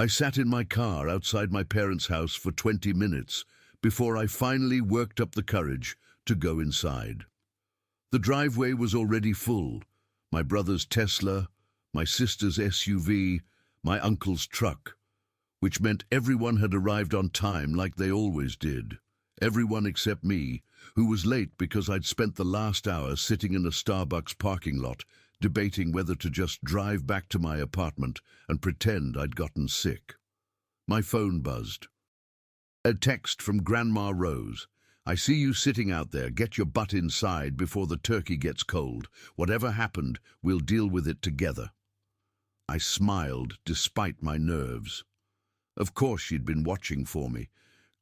I sat in my car outside my parents' house for 20 minutes before I finally worked up the courage to go inside. The driveway was already full. My brother's Tesla, my sister's SUV, my uncle's truck, which meant everyone had arrived on time like they always did. Everyone except me, who was late because I'd spent the last hour sitting in a Starbucks parking lot, debating whether to just drive back to my apartment and pretend I'd gotten sick. My phone buzzed. A text from Grandma Rose. "I see you sitting out there. Get your butt inside before the turkey gets cold. Whatever happened, we'll deal with it together." I smiled despite my nerves. Of course she'd been watching for me.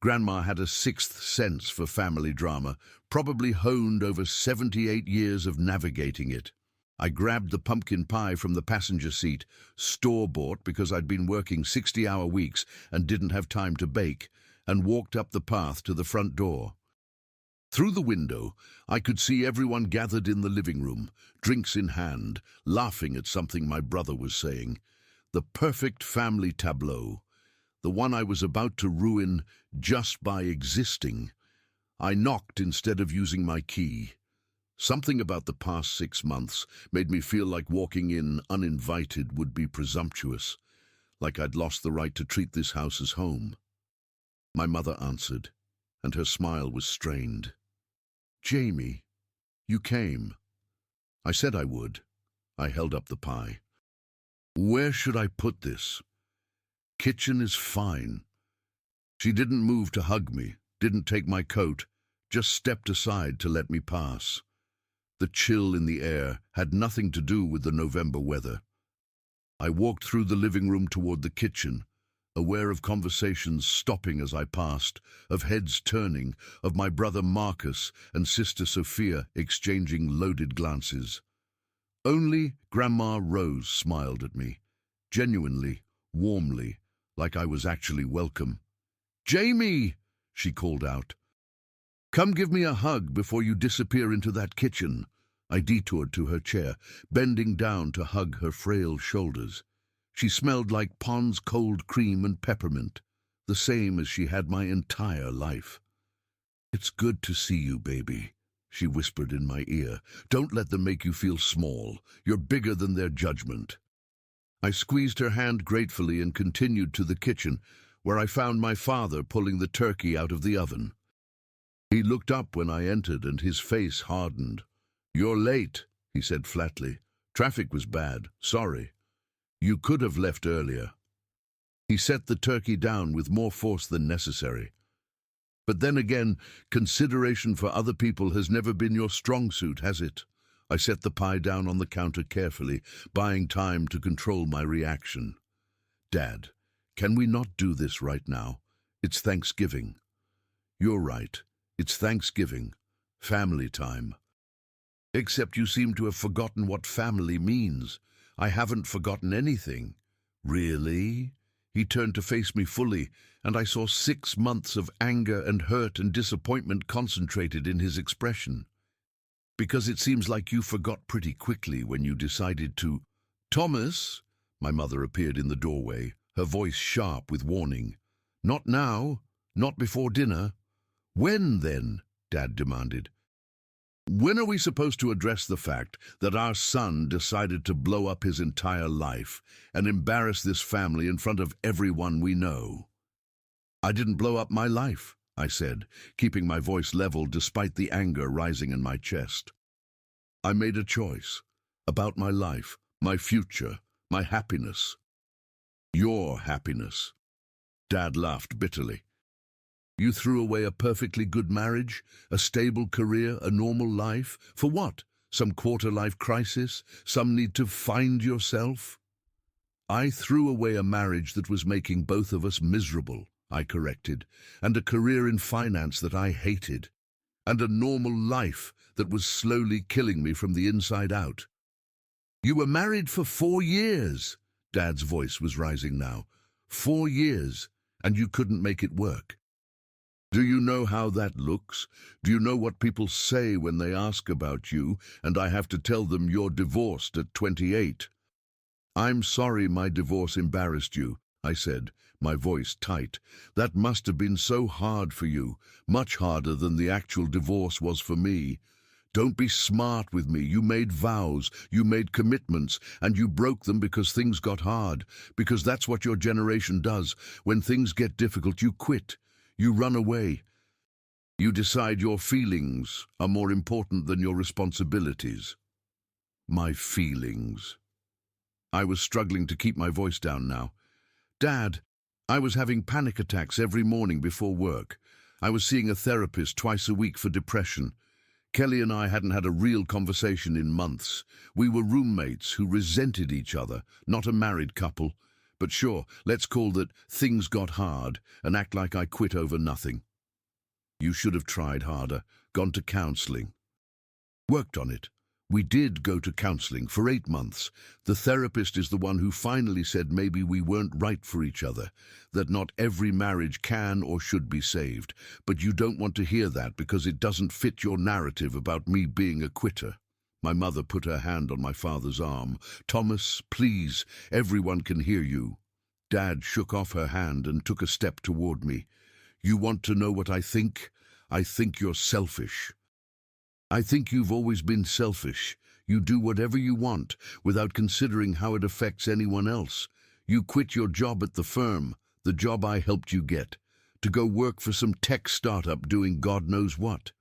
Grandma had a sixth sense for family drama, probably honed over 78 years of navigating it. I grabbed the pumpkin pie from the passenger seat, store-bought because I'd been working 60-hour weeks and didn't have time to bake, and walked up the path to the front door. Through the window, I could see everyone gathered in the living room, drinks in hand, laughing at something my brother was saying. The perfect family tableau, the one I was about to ruin just by existing. I knocked instead of using my key. Something about the past 6 months made me feel like walking in uninvited would be presumptuous, like I'd lost the right to treat this house as home. My mother answered, and her smile was strained. "Jamie, you came." I said I would. I held up the pie. "Where should I put this?" "Kitchen is fine." She didn't move to hug me, didn't take my coat, just stepped aside to let me pass. The chill in the air had nothing to do with the November weather. I walked through the living room toward the kitchen, aware of conversations stopping as I passed, of heads turning, of my brother Marcus and sister Sophia exchanging loaded glances. Only Grandma Rose smiled at me, genuinely, warmly, like I was actually welcome. "Jamie!" she called out. "Come give me a hug before you disappear into that kitchen." I detoured to her chair, bending down to hug her frail shoulders. She smelled like Pond's cold cream and peppermint, the same as she had my entire life. "It's good to see you, baby," she whispered in my ear. "Don't let them make you feel small. You're bigger than their judgment." I squeezed her hand gratefully and continued to the kitchen, where I found my father pulling the turkey out of the oven. He looked up when I entered, and his face hardened. "You're late," he said flatly. "Traffic was bad. Sorry. You could have left earlier." He set the turkey down with more force than necessary. "But then again, consideration for other people has never been your strong suit, has it?" I set the pie down on the counter carefully, buying time to control my reaction. "Dad, can we not do this right now? It's Thanksgiving." "You're right. It's Thanksgiving. Family time." "Except you seem to have forgotten what family means." "I haven't forgotten anything." "Really?" He turned to face me fully, and I saw 6 months of anger and hurt and disappointment concentrated in his expression. "Because it seems like you forgot pretty quickly when you decided to—" "Thomas!" My mother appeared in the doorway, her voice sharp with warning. "Not now. Not before dinner." "When, then?" Dad demanded. "When are we supposed to address the fact that our son decided to blow up his entire life and embarrass this family in front of everyone we know?" "I didn't blow up my life," I said, keeping my voice level despite the anger rising in my chest. "I made a choice about my life, my future, my happiness." "Your happiness." Dad laughed bitterly. "You threw away a perfectly good marriage, a stable career, a normal life. For what? Some quarter-life crisis? Some need to find yourself?" "I threw away a marriage that was making both of us miserable," I corrected, "and a career in finance that I hated, and a normal life that was slowly killing me from the inside out." "You were married for 4 years," Dad's voice was rising now. 4 years, and you couldn't make it work. "Do you know how that looks? Do you know what people say when they ask about you, and I have to tell them you're divorced at 28? I'm sorry my divorce embarrassed you, I said, my voice tight. That must have been so hard for you, much harder than the actual divorce was for me. Don't be smart with me. You made vows, you made commitments, and you broke them because things got hard, because that's what your generation does. When things get difficult, you quit. You run away. You decide your feelings are more important than your responsibilities. My feelings. I was struggling to keep my voice down now. Dad, I was having panic attacks every morning before work. I was seeing a therapist twice a week for depression. Kelly and I hadn't had a real conversation in months. We were roommates who resented each other, not a married couple. But sure, let's call that things got hard and act like I quit over nothing. You should have tried harder, gone to counseling. Worked on it. We did go to counseling for 8 months. The therapist is the one who finally said maybe we weren't right for each other, that not every marriage can or should be saved. But you don't want to hear that because it doesn't fit your narrative about me being a quitter. My mother put her hand on my father's arm. Thomas, please, everyone can hear you. Dad shook off her hand and took a step toward me. You want to know what I think? I think you're selfish. I think you've always been selfish. You do whatever you want without considering how it affects anyone else. You quit your job at the firm, the job I helped you get, to go work for some tech startup doing God knows what.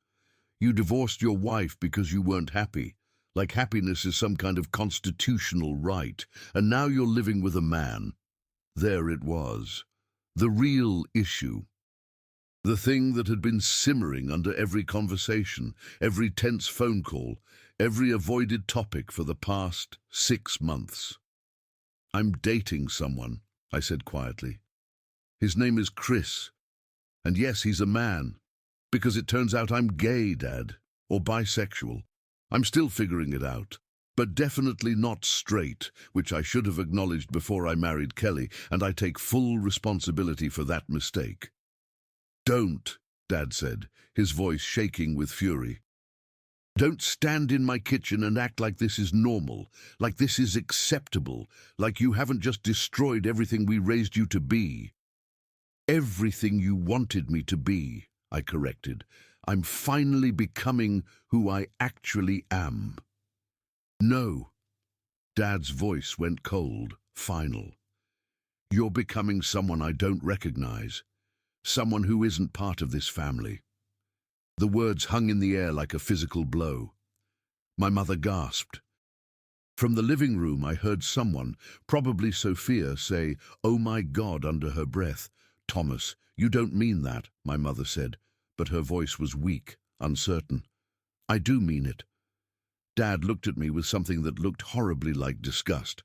You divorced your wife because you weren't happy, like happiness is some kind of constitutional right, and now you're living with a man. There it was, the real issue. The thing that had been simmering under every conversation, every tense phone call, every avoided topic for the past 6 months. I'm dating someone, I said quietly. His name is Chris. And yes, he's a man. Because it turns out I'm gay, Dad, or bisexual. I'm still figuring it out. But definitely not straight, which I should have acknowledged before I married Kelly, and I take full responsibility for that mistake. Don't, Dad said, his voice shaking with fury. Don't stand in my kitchen and act like this is normal, like this is acceptable, like you haven't just destroyed everything we raised you to be. Everything you wanted me to be, I corrected. I'm finally becoming who I actually am. No. Dad's voice went cold, final. You're becoming someone I don't recognize. Someone who isn't part of this family. The words hung in the air like a physical blow. My mother gasped. From the living room I heard someone, probably Sophia, say, "Oh my God," under her breath. "Thomas, you don't mean that," my mother said, but her voice was weak, uncertain. "I do mean it." Dad looked at me with something that looked horribly like disgust.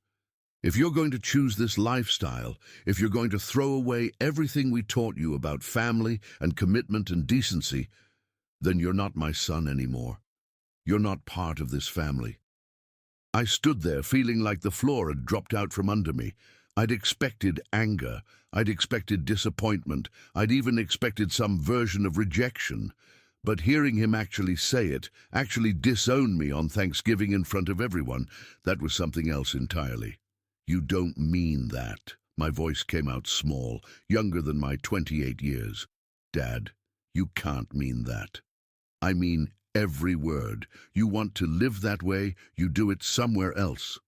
If you're going to choose this lifestyle, if you're going to throw away everything we taught you about family and commitment and decency, then you're not my son anymore. You're not part of this family. I stood there feeling like the floor had dropped out from under me. I'd expected anger. I'd expected disappointment. I'd even expected some version of rejection. But hearing him actually say it, actually disown me on Thanksgiving in front of everyone, that was something else entirely. You don't mean that. My voice came out small, younger than my 28 years. Dad, you can't mean that. I mean every word. You want to live that way, you do it somewhere else.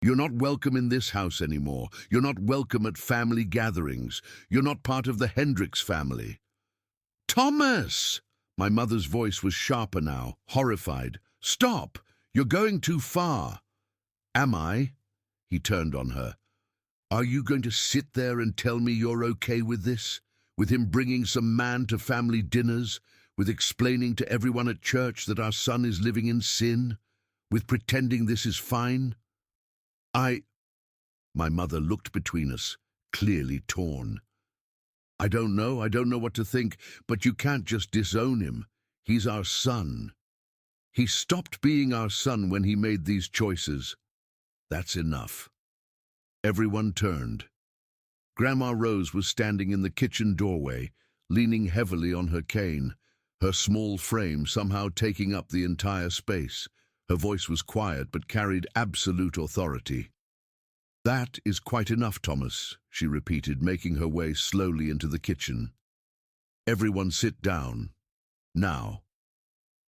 You're not welcome in this house anymore. You're not welcome at family gatherings. You're not part of the Hendricks family. Thomas! My mother's voice was sharper now, horrified. Stop! You're going too far. Am I? He turned on her. Are you going to sit there and tell me you're okay with this? With him bringing some man to family dinners? With explaining to everyone at church that our son is living in sin? With pretending this is fine? My mother looked between us, clearly torn. I don't know what to think, but you can't just disown him. He's our son. He stopped being our son when he made these choices. That's enough. Everyone turned. Grandma Rose was standing in the kitchen doorway, leaning heavily on her cane, her small frame somehow taking up the entire space. Her voice was quiet but carried absolute authority. That is quite enough, Thomas, she repeated, making her way slowly into the kitchen. Everyone sit down. Now.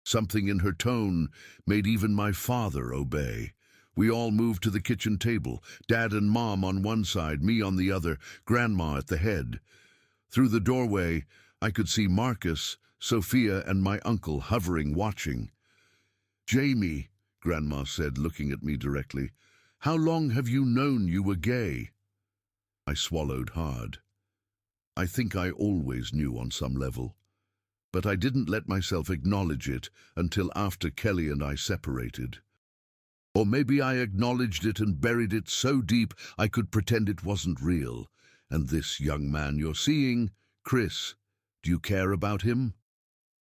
Something in her tone made even my father obey. We all moved to the kitchen table, Dad and Mom on one side, me on the other, Grandma at the head. Through the doorway, I could see Marcus, Sophia, and my uncle hovering, watching. "Jamie," Grandma said, looking at me directly, "how long have you known you were gay?" I swallowed hard. I think I always knew on some level, but I didn't let myself acknowledge it until after Kelly and I separated. Or maybe I acknowledged it and buried it so deep I could pretend it wasn't real. And this young man you're seeing, Chris, do you care about him?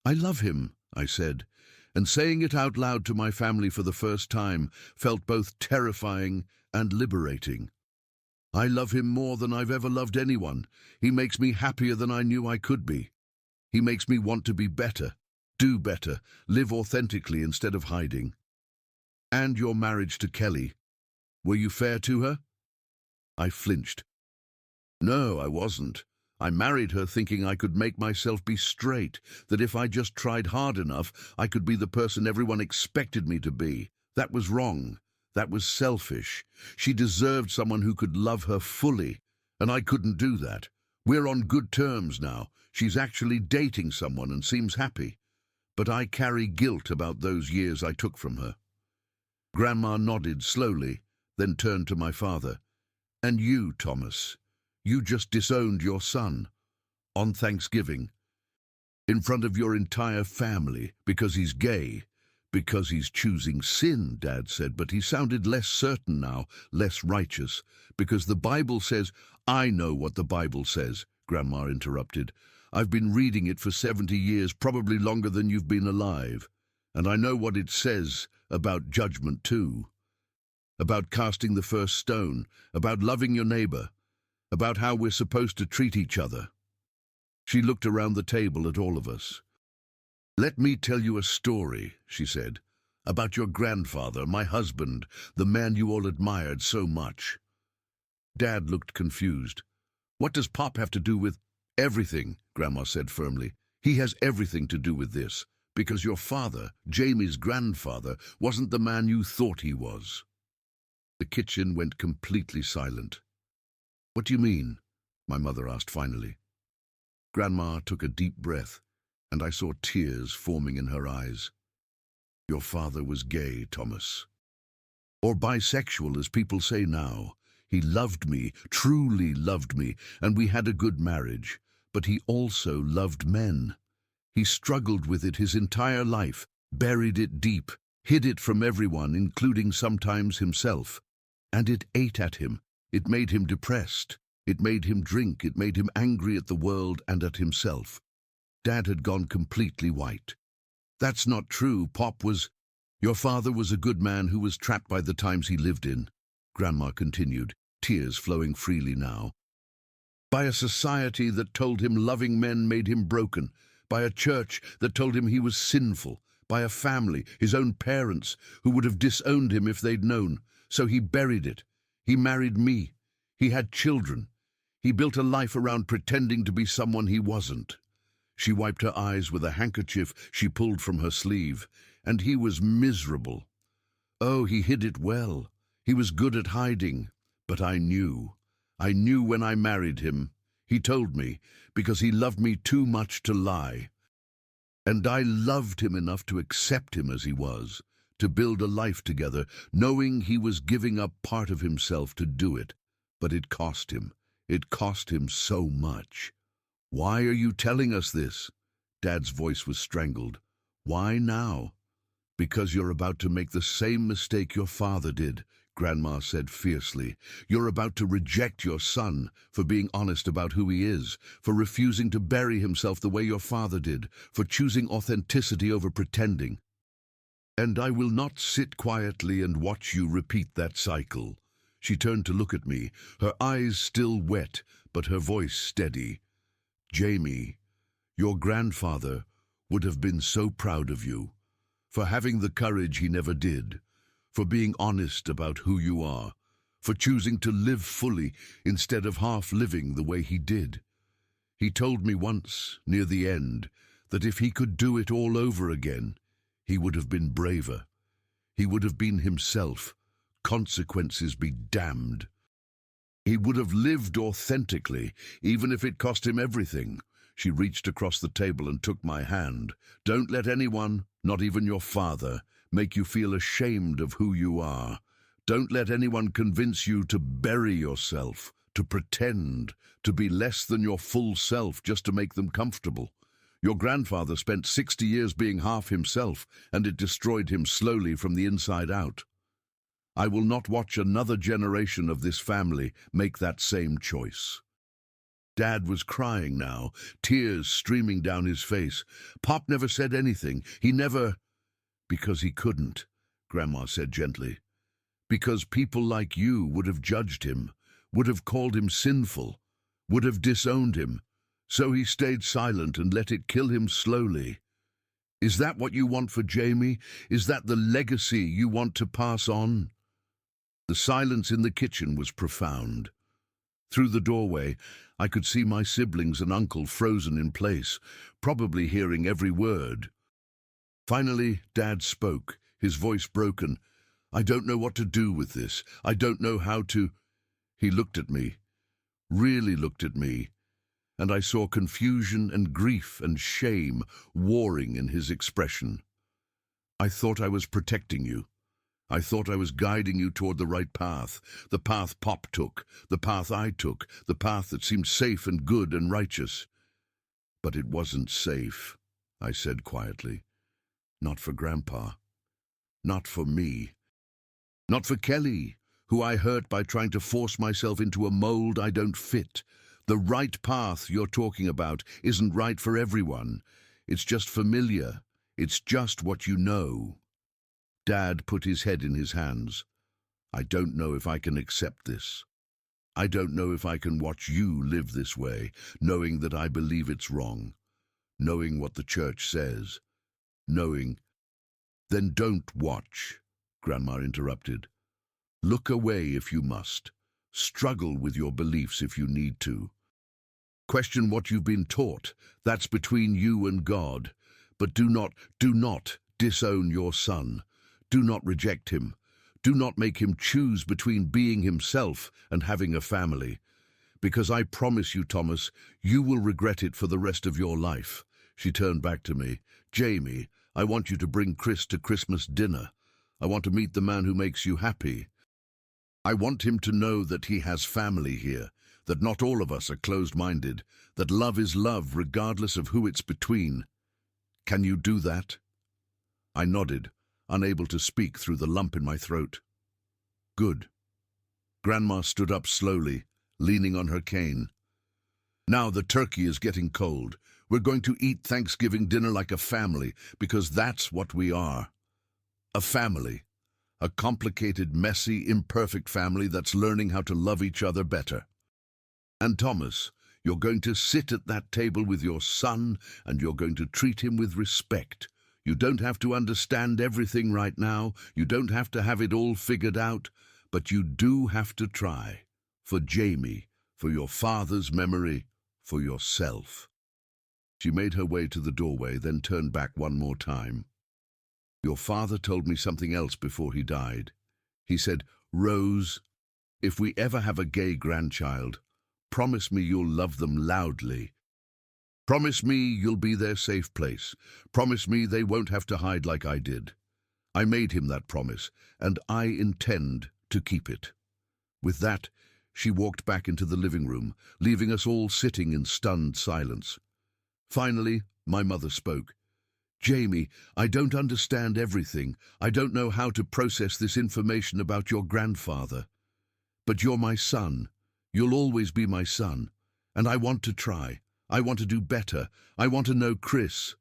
"I love him," I said, and saying it out loud to my family for the first time felt both terrifying and liberating. "I love him more than I've ever loved anyone. He makes me happier than I knew I could be. He makes me want to be better, do better, live authentically instead of hiding." "And your marriage to Kelly, were you fair to her?" I flinched. "No, I wasn't. I married her thinking I could make myself be straight, that if I just tried hard enough, I could be the person everyone expected me to be. That was wrong. That was selfish. She deserved someone who could love her fully, and I couldn't do that. We're on good terms now. She's actually dating someone and seems happy. But I carry guilt about those years I took from her." Grandma nodded slowly, then turned to my father. "And you, Thomas, you just disowned your son on Thanksgiving in front of your entire family because he's gay, because he's choosing sin," Dad said, but he sounded less certain now, less righteous. "Because the Bible says—" "I know what the Bible says," Grandma interrupted. "I've been reading it for 70 years, probably longer than you've been alive. And I know what it says about judgment too. About casting the first stone, about loving your neighbor, about how we're supposed to treat each other." She looked around the table at all of us. "Let me tell you a story," she said, "about your grandfather, my husband, the man you all admired so much." Dad looked confused. "What does Pop have to do with—" "Everything," Grandma said firmly. "He has everything to do with this, because your father, Jamie's grandfather, wasn't the man you thought he was." The kitchen went completely silent. "What do you mean?" my mother asked finally. Grandma took a deep breath, and I saw tears forming in her eyes. "Your father was gay, Thomas. Or bisexual, as people say now. He loved me, truly loved me, and we had a good marriage. But he also loved men. He struggled with it his entire life, buried it deep, hid it from everyone, including sometimes himself. And it ate at him. It made him depressed. It made him drink. It made him angry at the world and at himself." Dad had gone completely white. "That's not true. Pop was—" "Your father was a good man who was trapped by the times he lived in," Grandma continued, tears flowing freely now. "By a society that told him loving men made him broken. By a church that told him he was sinful. By a family, his own parents, who would have disowned him if they'd known. So he buried it. He married me. He had children. He built a life around pretending to be someone he wasn't." She wiped her eyes with a handkerchief she pulled from her sleeve. "And he was miserable. Oh, he hid it well. He was good at hiding. But I knew. I knew when I married him. He told me, because he loved me too much to lie. And I loved him enough to accept him as he was, to build a life together, knowing he was giving up part of himself to do it. But it cost him. It cost him so much." "Why are you telling us this?" Dad's voice was strangled. "Why now?" "Because you're about to make the same mistake your father did," Grandma said fiercely. "You're about to reject your son for being honest about who he is, for refusing to bury himself the way your father did, for choosing authenticity over pretending. And I will not sit quietly and watch you repeat that cycle." She turned to look at me, her eyes still wet, but her voice steady. "Jamie, your grandfather would have been so proud of you, for having the courage he never did, for being honest about who you are, for choosing to live fully instead of half living the way he did. He told me once, near the end, that if he could do it all over again, he would have been braver. He would have been himself, consequences be damned. He would have lived authentically, even if it cost him everything. She reached across the table and took my hand. Don't let anyone, not even your father, make you feel ashamed of who you are. Don't let anyone convince you to bury yourself, to pretend, to be less than your full self just to make them comfortable. Your grandfather spent 60 years being half himself, and it destroyed him slowly from the inside out. I will not watch another generation of this family make that same choice. Dad was crying now, tears streaming down his face. Pop never said anything. He never... Because he couldn't, Grandma said gently. Because people like you would have judged him, would have called him sinful, would have disowned him. So he stayed silent and let it kill him slowly. Is that what you want for Jamie? Is that the legacy you want to pass on? The silence in the kitchen was profound. Through the doorway, I could see my siblings and uncle frozen in place, probably hearing every word. Finally, Dad spoke, his voice broken. I don't know what to do with this. I don't know how to... He looked at me, really looked at me, and I saw confusion and grief and shame warring in his expression. I thought I was protecting you. I thought I was guiding you toward the right path, the path Pop took, the path I took, the path that seemed safe and good and righteous. But it wasn't safe, I said quietly. Not for Grandpa. Not for me. Not for Kelly, who I hurt by trying to force myself into a mold I don't fit. The right path you're talking about isn't right for everyone. It's just familiar. It's just what you know. Dad put his head in his hands. I don't know if I can accept this. I don't know if I can watch you live this way, knowing that I believe it's wrong, knowing what the church says, knowing... Then don't watch, Grandma interrupted. Look away if you must. Struggle with your beliefs if you need to. Question what you've been taught. That's between you and God. But do not disown your son. Do not reject him. Do not make him choose between being himself and having a family. Because I promise you, Thomas, you will regret it for the rest of your life. She turned back to me. Jamie, I want you to bring Chris to Christmas dinner. I want to meet the man who makes you happy. I want him to know that he has family here, that not all of us are closed-minded, that love is love regardless of who it's between. Can you do that? I nodded, unable to speak through the lump in my throat. Good. Grandma stood up slowly, leaning on her cane. Now the turkey is getting cold. We're going to eat Thanksgiving dinner like a family, because that's what we are. A family. A complicated, messy, imperfect family that's learning how to love each other better. And Thomas, you're going to sit at that table with your son, and you're going to treat him with respect. You don't have to understand everything right now. You don't have to have it all figured out. But you do have to try. For Jamie, for your father's memory, for yourself. She made her way to the doorway, then turned back one more time. Your father told me something else before he died. He said, Rose, if we ever have a gay grandchild, promise me you'll love them loudly. Promise me you'll be their safe place. Promise me they won't have to hide like I did. I made him that promise, and I intend to keep it. With that, she walked back into the living room, leaving us all sitting in stunned silence. Finally, my mother spoke. Jamie, I don't understand everything. I don't know how to process this information about your grandfather. But you're my son. You'll always be my son. And I want to try. I want to do better. I want to know Chris.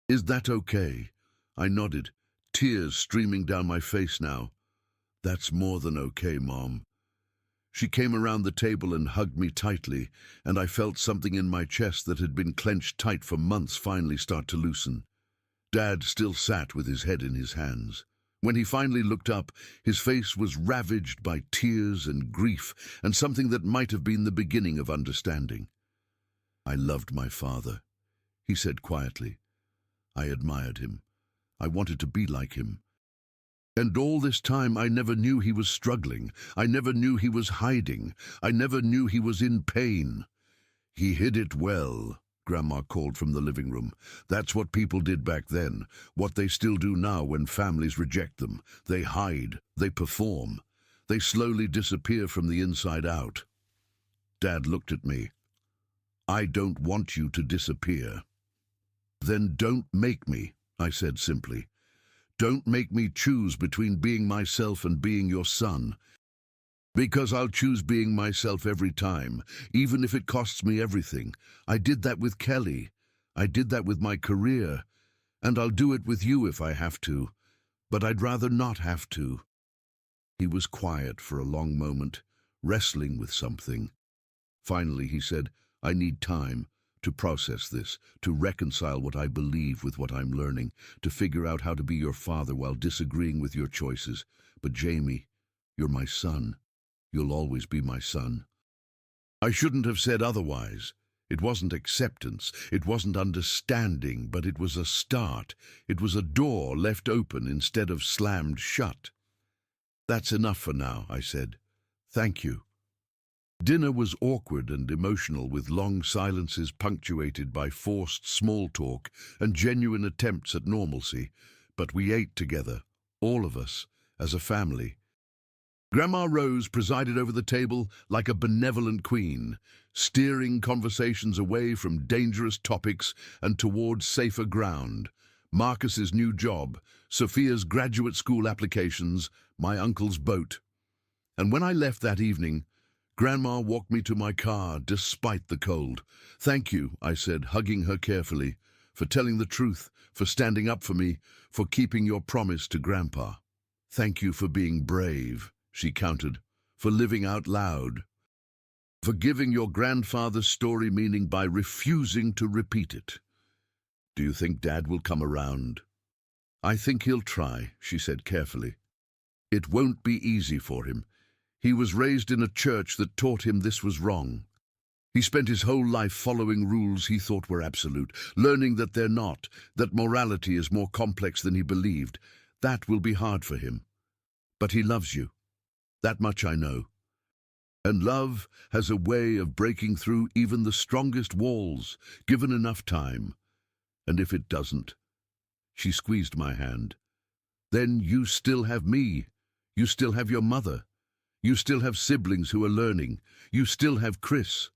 Is that okay? I nodded, tears streaming down my face now. That's more than okay, Mom. She came around the table and hugged me tightly, and I felt something in my chest that had been clenched tight for months finally start to loosen. Dad still sat with his head in his hands. When he finally looked up, his face was ravaged by tears and grief and something that might have been the beginning of understanding. "I loved my father," he said quietly. "I admired him. I wanted to be like him. And all this time I never knew he was struggling. I never knew he was hiding. I never knew he was in pain." "He hid it well," Grandma called from the living room. "That's what people did back then, what they still do now when families reject them. They hide, they perform. They slowly disappear from the inside out." Dad looked at me. "I don't want you to disappear." "Then don't make me," I said simply. "Don't make me choose between being myself and being your son. Because I'll choose being myself every time, even if it costs me everything. I did that with Kelly. I did that with my career. And I'll do it with you if I have to. But I'd rather not have to." He was quiet for a long moment, wrestling with something. Finally he said, "I need time to process this, to reconcile what I believe with what I'm learning, to figure out how to be your father while disagreeing with your choices. But Jamie, you're my son. You'll always be my son." I shouldn't have said otherwise. It wasn't acceptance, it wasn't understanding, but it was a start. It was a door left open instead of slammed shut. "That's enough for now," I said. "Thank you." Dinner was awkward and emotional, with long silences punctuated by forced small talk and genuine attempts at normalcy. But we ate together, all of us, as a family. Grandma Rose presided over the table like a benevolent queen, steering conversations away from dangerous topics and towards safer ground. Marcus's new job, Sophia's graduate school applications, my uncle's boat. And when I left that evening, Grandma walked me to my car despite the cold. "Thank you," I said, hugging her carefully, "for telling the truth, for standing up for me, for keeping your promise to Grandpa." "Thank you for being brave," she countered, "for living out loud, for giving your grandfather's story meaning by refusing to repeat it. Do you think Dad will come around?" "I think he'll try," she said carefully. "It won't be easy for him. He was raised in a church that taught him this was wrong. He spent his whole life following rules he thought were absolute, learning that they're not, that morality is more complex than he believed. That will be hard for him. But he loves you. That much I know. And love has a way of breaking through even the strongest walls, given enough time. And if it doesn't," she squeezed my hand, "then you still have me. You still have your mother. You still have siblings who are learning. You still have Chris.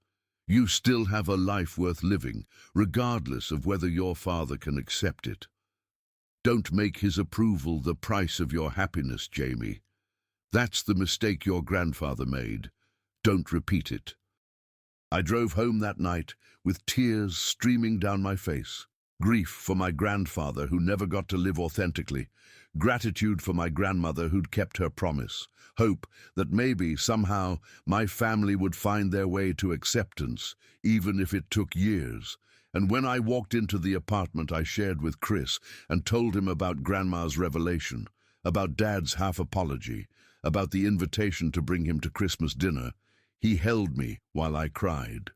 You still have a life worth living, regardless of whether your father can accept it. Don't make his approval the price of your happiness, Jamie. That's the mistake your grandfather made. Don't repeat it." I drove home that night with tears streaming down my face. Grief for my grandfather who never got to live authentically. Gratitude for my grandmother who'd kept her promise. Hope that maybe, somehow, my family would find their way to acceptance, even if it took years. And when I walked into the apartment I shared with Chris and told him about Grandma's revelation, about Dad's half-apology, about the invitation to bring him to Christmas dinner, he held me while I cried.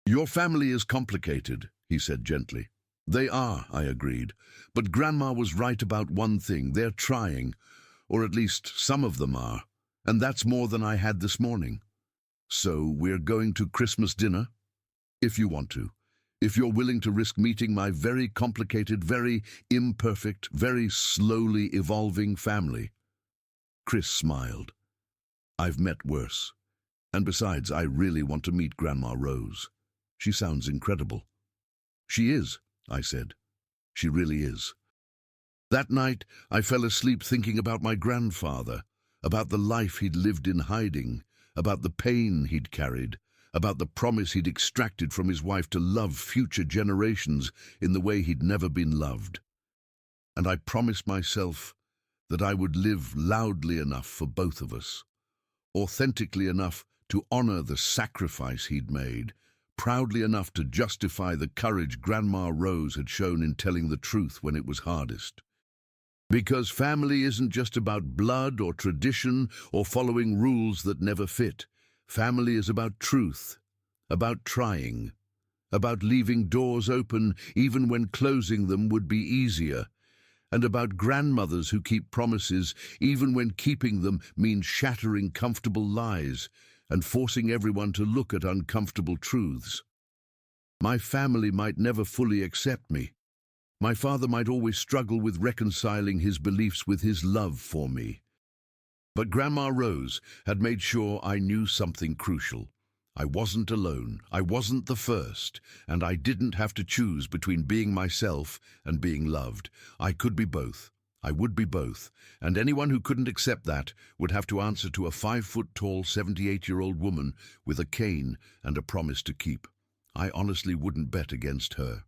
"Your family is complicated," he said gently. "They are," I agreed. "But Grandma was right about one thing. They're trying. Or at least some of them are. And that's more than I had this morning. So we're going to Christmas dinner? If you want to. If you're willing to risk meeting my very complicated, very imperfect, very slowly evolving family." Chris smiled. "I've met worse. And besides, I really want to meet Grandma Rose. She sounds incredible." "She is," I said. "She really is." That night, I fell asleep thinking about my grandfather, about the life he'd lived in hiding, about the pain he'd carried, about the promise he'd extracted from his wife to love future generations in the way he'd never been loved. And I promised myself that I would live loudly enough for both of us, authentically enough to honor the sacrifice he'd made, proudly enough to justify the courage Grandma Rose had shown in telling the truth when it was hardest. Because family isn't just about blood or tradition or following rules that never fit. Family is about truth, about trying, about leaving doors open even when closing them would be easier, and about grandmothers who keep promises even when keeping them means shattering comfortable lies and forcing everyone to look at uncomfortable truths. My family might never fully accept me. My father might always struggle with reconciling his beliefs with his love for me. But Grandma Rose had made sure I knew something crucial. I wasn't alone, I wasn't the first, and I didn't have to choose between being myself and being loved. I could be both. I would be both, and anyone who couldn't accept that would have to answer to a 5-foot-tall, 78-year-old woman with a cane and a promise to keep. I honestly wouldn't bet against her.